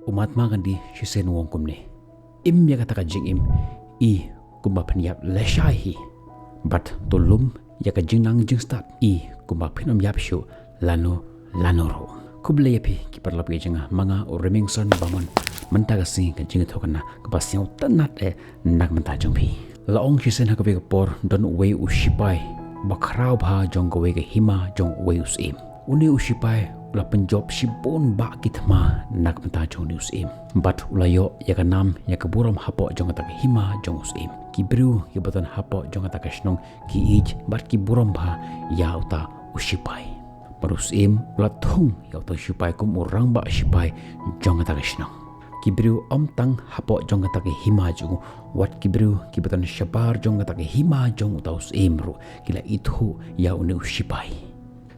umat makan di shisen wong kumne im ya kata kajing im I kumba penyap leshahi but tulum ya kajing nang jing start I kumba penom yap shu lanoro kuble yapi ki perlap ke jenga manga remingson bangon mentaga sing kajing thokana kapasyo tanat nak mentajong pi laong shisen hakabe por don way ushipai bakrau bha jong go ke hima jong way usim uni ushipai ula penjob shibon ba kitma nak mentajong ni usim but ulayo ya kanam ya kaburam hapo jong ta hima jong usim ki bru ki batan hapo jong ta kashnong ki ij bat ki buram bha ya uta ushipai parusim ula thung ya uta ushipai kum urang ba ushipai jong ta kashnong kibru tang hapo jong ta ke hima jong wat kibru kibatan shabar jong ta ke hima jong utaus emru kila ithu ya uni ushipai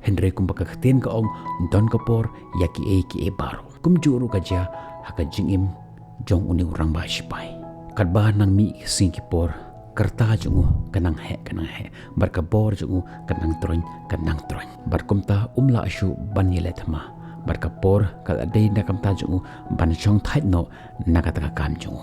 Henry kum bakakten ka ong don kapor ya ki e baro kum juru ka ja haka jingim jong uni urang ba shipai kadba nang mi sing kipor kerta jong kanang he bar ka bor jong kanang tron bar kum ta umla shu ban yele thama barkapor kal adai nakam tajung ban chong thait no nakataka kam jung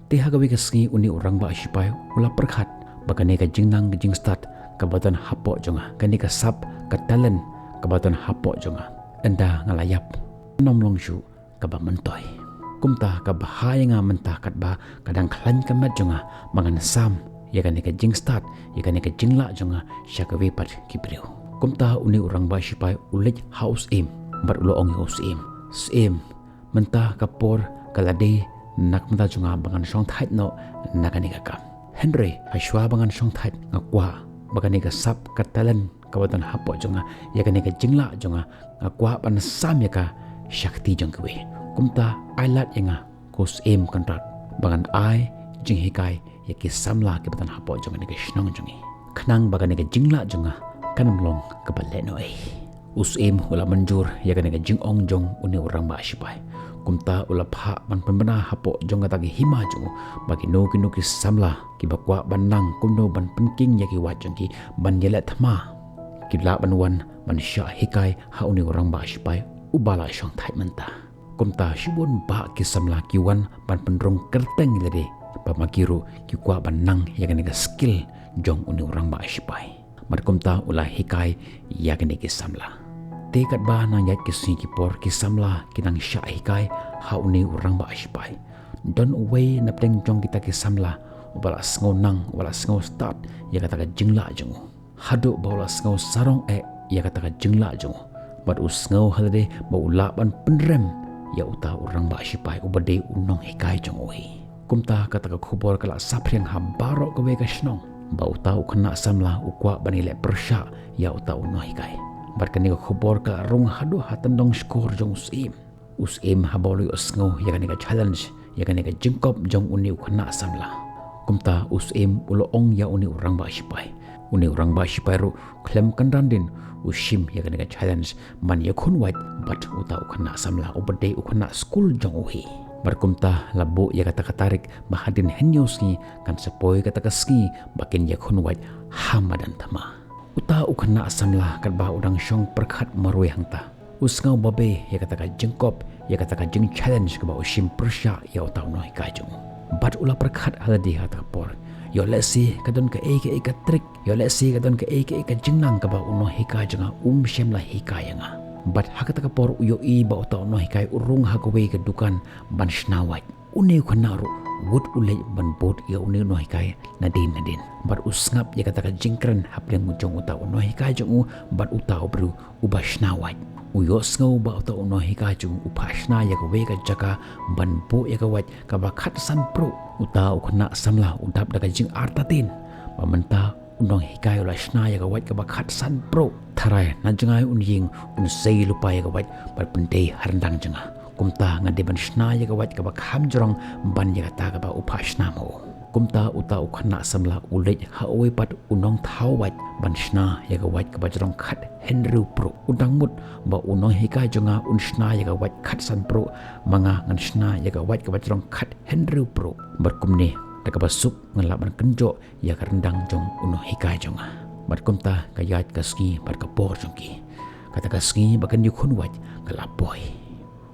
te hagawi ka sngi uni urang ba shipai ula perkhat bakane ka jingnang jing start kabatan hapo jonga kani ka sap ka talent kabatan hapo jonga enda ngalayap nomlong shu kaba mentoy kumta ka bahaya nga mentah katba kadang klan kamat jonga mangan sam ya kani ka jing start ya kani ka jingla jonga syakawi pat kibriu kumta uni urang ba shipai ulit house im bar ulo ong sim mentah kapor kalade nak menta junga bangan song thait no nakani ka Henry hashwa bangan song thait ngakwa bagani ka sap katalan kawatan hapo junga yakani ka jingla junga ngakwa pan sam yaka shakti jongkwe kumta ailat yanga kos kontrak bangan ai jing hikai yaki samla kibatan hapo junga ni ka shnong jungi khnang bagani ka jingla junga kanamlong kaballe noi usim ula manjur ya kan ga jing ong jong uni urang ba shipai kumta ula pha man pembena hapo jong ta gi hima jong bagi no ki samla ki bakwa banang kumno ban penking ya ki wajong ki ban yela thama ki la ban wan ban sha hikai ha uni urang ba shipai ubala shong thai manta kumta shibon ba ki samla ki wan ban pendrong kerteng lede pamakiru ki kwa banang ya kan ga skill jong uni urang ba shipai mar kumta ula hikai ya kan ki samla tekat ba nang yat kisi kipor kisamla kinang sya hikai hauni urang ba shipai don away napteng jong kita kisamla ubala sngo nang wala sngo start ya kata ka jingla jong hadu bawla sngo sarong ya kata ka jingla jong bad usngo halade ba ulaban penrem ya uta urang ba shipai ubade unong hikai jong oi kumta kata ka khubor kala sapriang habaro ka we ka snong ba uta ukna samla ukwa banile persha ya uta unong hikai barkani ka khubor ka rung hadu hatandong skor jong usim habolu usngo yakani ka challenge yakani ka jingkop jong uni ukhna samla kumta usim ulo ong ya uni urang ba shipai ru klem kandandin usim yakani ka challenge man yakhun white but uta ukhna samla ubade ukhna school jong uhi barkumta labo ya kata katarik bahadin henyoski kan sepoi kata kaski bakin yakhun white hamadan thama uta ukhna samla kadba udang shong perkhat marui hangta usngau babe ya kata ka jengkop ya kata ka jeng challenge ka ba usim persya ya uta noi ka jung bat ula perkhat haladi hata por yo lesi kadon ka ka trick yo lesi kadon ka ka jengnang ka ba uno hika janga shemla hika yanga bat hakata ka por yo I ba uta no hikai urung hakawe ka dukan ban snawat une khana ru wood ulai ban bot ya une no hikai nadin bar usngap ya kata ka jingkran hapleng mujong uta no hikai jong bat uta obru ubashnawat uyo sngo ba uta no hikai jong upashna ya ka we ka jaka ban bo ya ka wat ka ba khat san pro uta ukhna samla udap daga jing artatin pamenta unong hikai ula shna ya ka wat ka ba khat san pro tharai na jangai unying un sei lupa ya ka wat bar pente harndang janga kumta ngade ban shna ya ka wat ka ba kham jorong ban ya ta ka ba upashna mo kumta uta ukhna samla ulet ha oi pat unong thau wat ban shna ya ka wat ka ba jorong khat henru pro udang mut ba unong hikai jonga un shna ya ka wat khat san pro manga ngan shna ya ka wat ka ba jorong khat henru pro bar kumne ta ka ba sup ngalaban kenjo ya ka rendang jong unong hikai jonga bar kumta ka yat ka ski bar ka por jongki kata ka ski bakan yukhun wat ka lapoi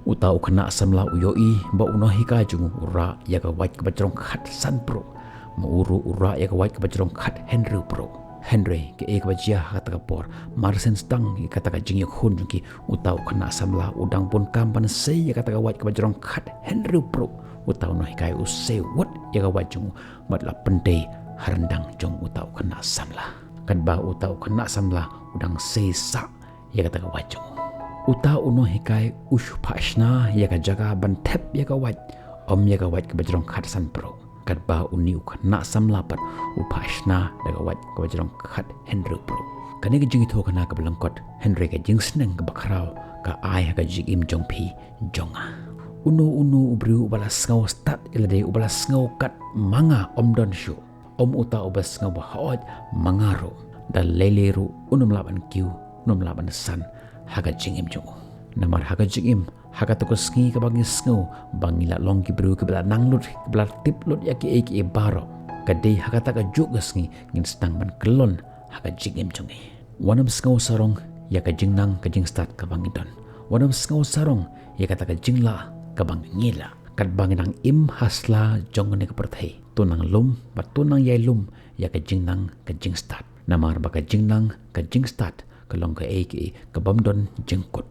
Utau kena samla uyoi ba unohi ka jungu ura ya ka white ka bajrong khat san pro. Mauru ura ya ka white ka bajrong khat Henry pro. Henry ke ek bajia kata ka por Marsen stang ke kata ka jing hun ki utau kena samla udang pun kampan sei ya kata ka white ka bajrong khat Henry pro. Utau no hikai usai wat ya ka white jungu matla pendai harandang jong utau kena samla. Kan ba utau kena samla udang sei sa ya kata ka white jungu. Utau no hikai ushpashna ya ka jaga bantep ya ka white om ya ka white ka bajrong khat san pro. Kat ba uniu kena samlapat upashna daga wat ka bajrong khat Henry pro. Kani ka jingi tho kana ka belangkot Henry ka jing sneng ka bakrao ka ai ka jing im jong phi jonga. Unu ubru ubala skau stat ilade ubala skau kat manga omdon shu. Om uta ubas ngau bahot mangaro dan leleru unum laban kiu unum laban san haga jing im jongo. Namar haga jing im haka to ski ka bangi sngo bangi la long ki bru ke bla nanglut ke bla tiplut ya ki e baro ka dei haka ta ka juk ski ngin stang ban kelon haka jingem chungi wanam sngo sarong ya ka jingnang ka jing start ka bangi don wanam sngo sarong ya ka ta ka jingla ka bangi ngila kat bangi nang im hasla jongone ka perthai tunang lum ba tunang yai lum ya ka jingnang ka jing start namar ba ka jingnang ka jing start ka long ka e ka bamdon jingkut